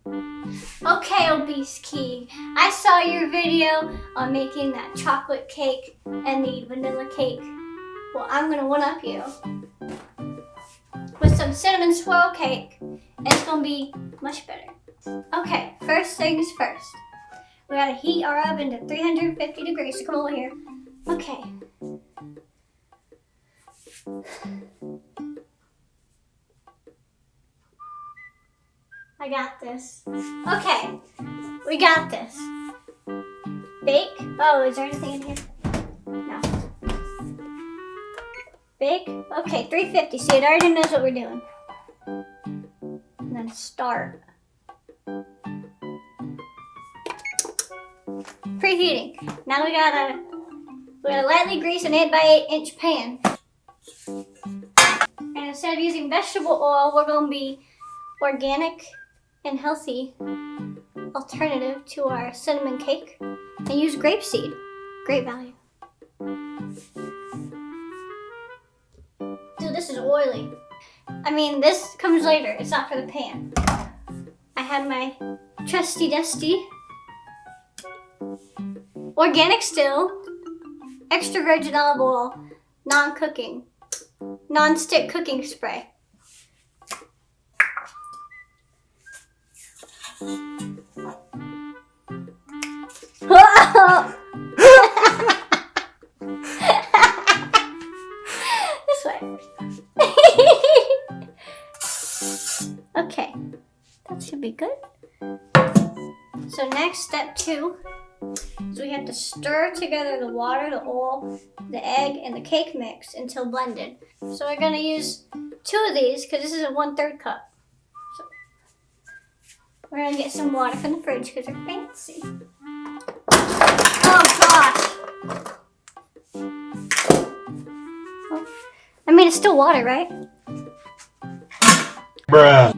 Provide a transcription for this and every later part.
Okay, ObeseKeag, I saw your video on making that chocolate cake and the vanilla cake. Well, I'm gonna one-up you with some cinnamon swirl cake, and it's gonna be much better. Okay, first things first. We gotta heat our oven to 350 degrees, so come over here. Okay. I got this. Okay, we got this. Bake. Oh, is there anything in here? No. Bake. Okay, 350. See, it already knows what we're doing. And then start. Preheating. Now we gotta lightly grease an 8x8-inch pan. And instead of using vegetable oil, we're gonna be organic and healthy alternative to our cinnamon cake and use grapeseed. Great value. Dude, this is oily. I mean, this comes later. It's not for the pan. I have my trusty dusty organic still, extra virgin olive oil, non-stick cooking spray. This way. Okay, that should be good. So next, step 2 is we have to stir together the water, the oil, the egg, and the cake mix until blended. So we're gonna use 2 of these because this is a 1/3 cup. So we're gonna get some water from the fridge because we're fancy. Oh gosh! Well, I mean, it's still water, right? Bruh.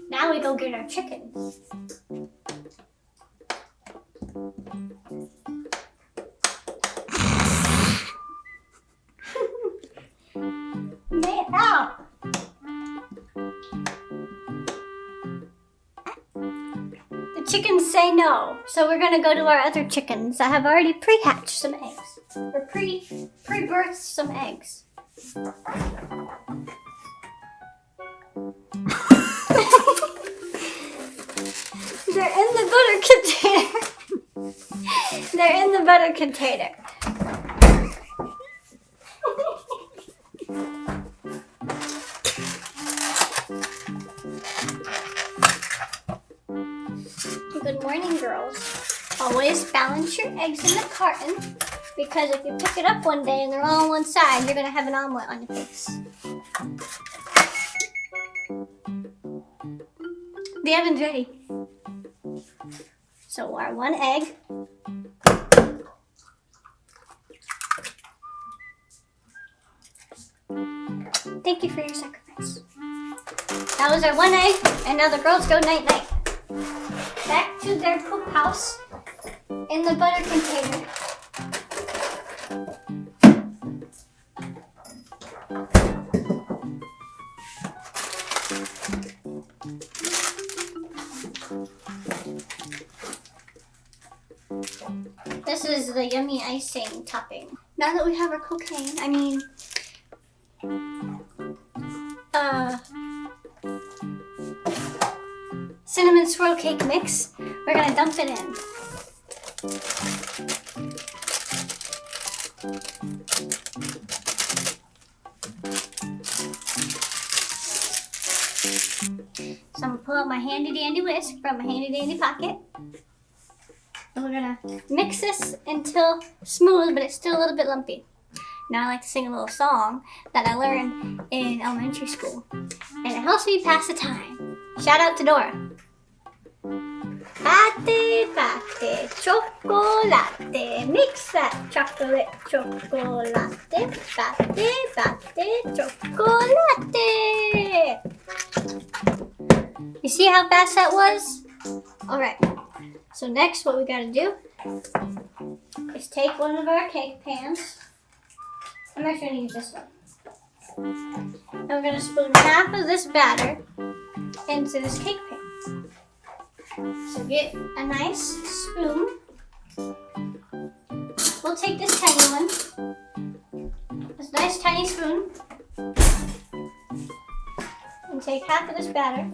Now we go get our chickens. Man, ow! The chickens say no, so we're gonna go to our other chickens that have already pre-hatched some eggs. Or pre-birthed some eggs. They're in the butter container. They're in the butter container. Good morning, girls. Always balance your eggs in the carton because if you pick it up one day and they're all on one side, you're going to have an omelet on your face. The oven's ready. So our 1 egg. Thank you for your sacrifice. That was our 1 egg, and now the girls go night-night. Back to their poop house in the butter container. This is the yummy icing topping. Now that we have our cocaine, cinnamon swirl cake mix, we're gonna dump it in. So I'm gonna pull out my handy dandy whisk from my handy dandy pocket. And we're gonna mix this until smooth, but it's still a little bit lumpy. Now I like to sing a little song that I learned in elementary school. And it helps me pass the time. Shout out to Dora. Bate, bate, chocolate. Mix that chocolate, chocolate. Bate, bate, chocolate. You see how fast that was? Alright. So next what we gotta do is take one of our cake pans I'm actually going to use this one. And we're going to spoon half of this batter into this cake pan. So get a nice spoon. We'll take this tiny one. This nice tiny spoon. And take half of this batter.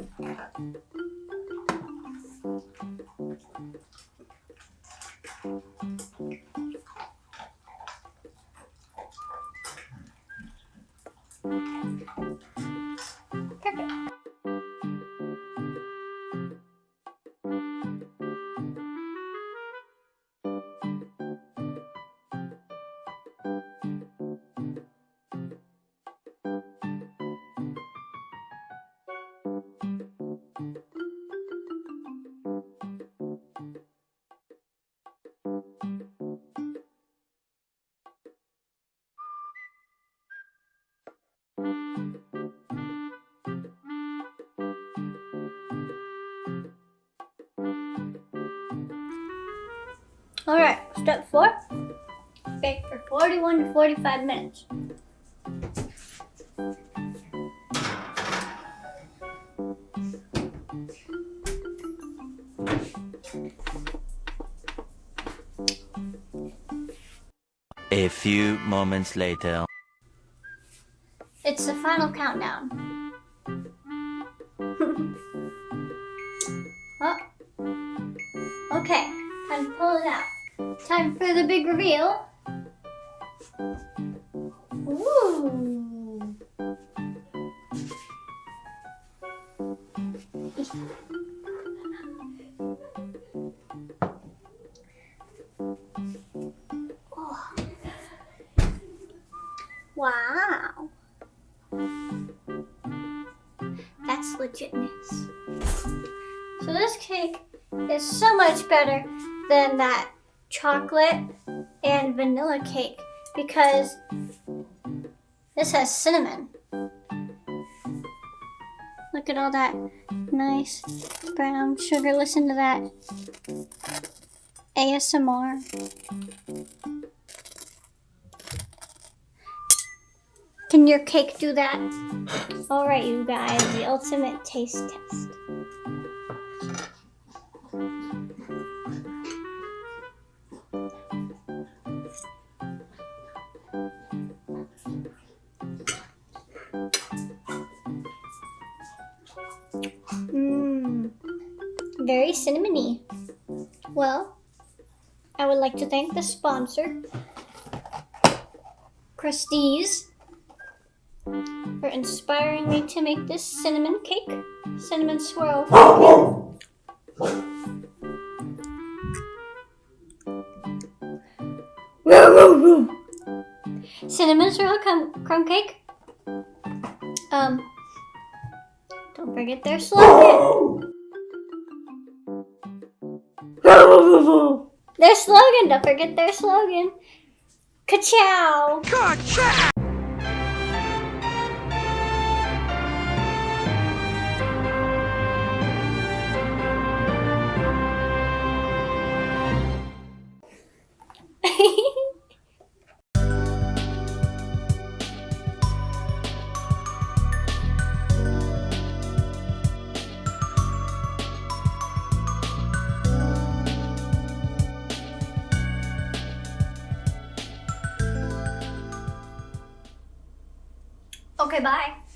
Perfect. Alright, step 4. Bake for 41 to 45 minutes. A few moments later. It's the final countdown. Oh. Okay, time to pull it out. Time for the big reveal. Ooh. Oh. Wow. That's legitness. So this cake is so much better than that chocolate and vanilla cake because this has cinnamon. Look at all that nice brown sugar. Listen to that ASMR. Can your cake do that? All right, you guys, the ultimate taste test. Very cinnamony. Well, I would like to thank the sponsor, Krusteaz, for inspiring me to make this cinnamon cake, cinnamon swirl cake. Cinnamon swirl crumb cake. Don't forget their slogan. Their slogan, don't forget their slogan. Ka-chow! Ka-chow! Okay, bye.